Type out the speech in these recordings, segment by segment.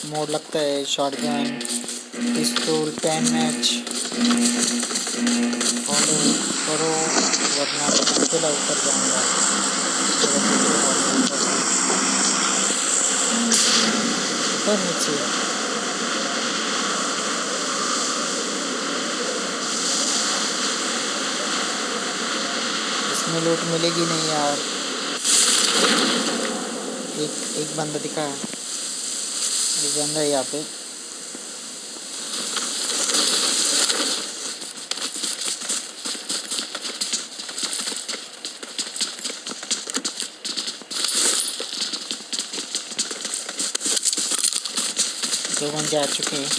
Mode लगता है, shotgun, पिस्तौल, पेन मैच। फॉलो करो वरना मैं अकेला उतर जाऊंगा। चलो नीचे उतर नीचे। इसमें लूट मिलेगी नहीं यार। एक बंदा दिखा है, एक बंदा है यहाँ पे। दो बंदे आ चुके हैं।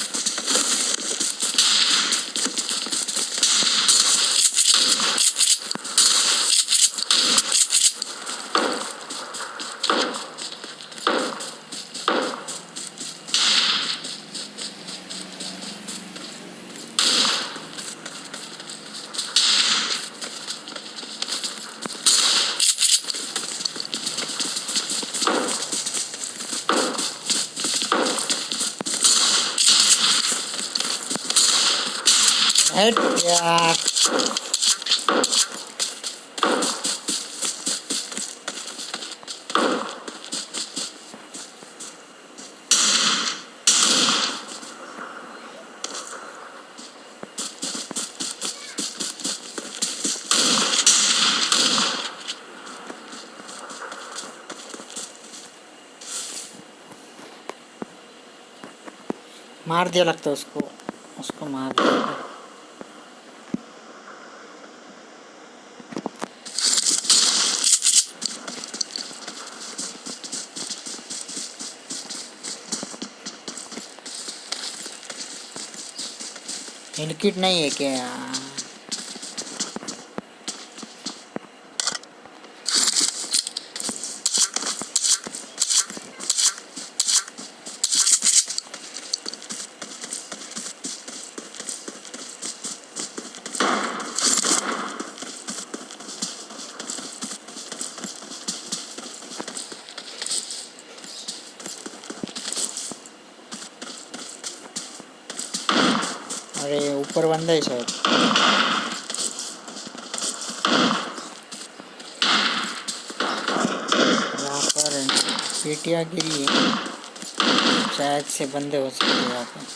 हट यार। मार दिया लगता है उसको, उसको मार दिया। हिलकिट नहीं है क्या यार? अरे ऊपर बंदा है शायद। यहाँ पर पेटियाँ गिरी है, शायद से बंदे हो सकते हैं यहाँ पे।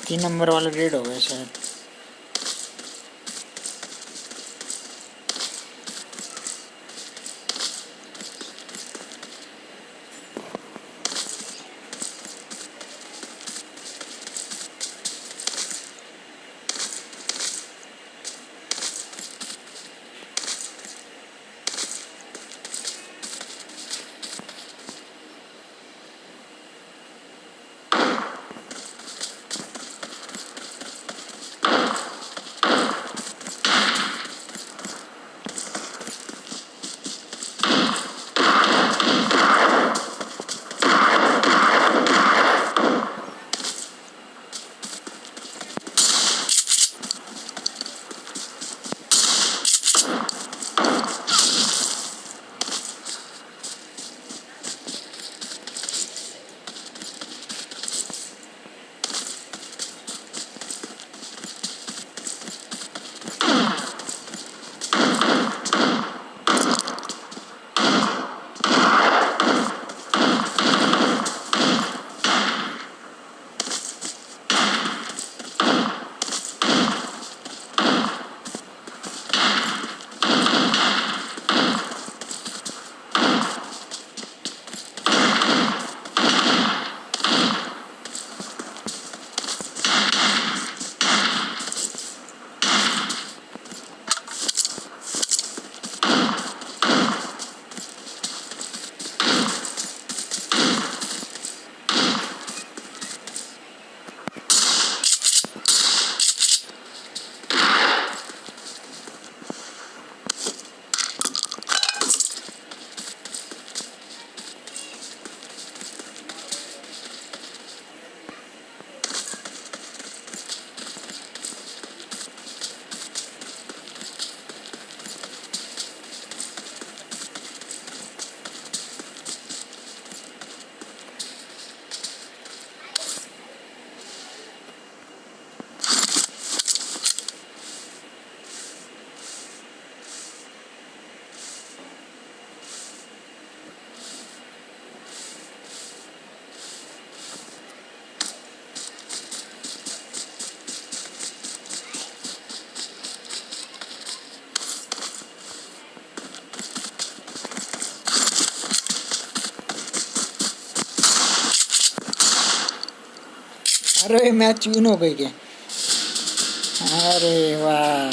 तीन नंबर वाला रेड हो गया शायद। अरे मैच विन हो गई क्या? अरे वाह,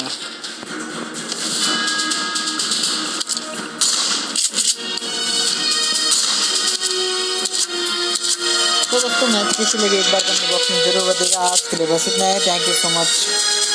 तो दोस्तों मैच कैसी लगी एक बार कमेंट बॉक्स में जरूर बताइएगा। आज के लिए बस इतना है। Thank you so much.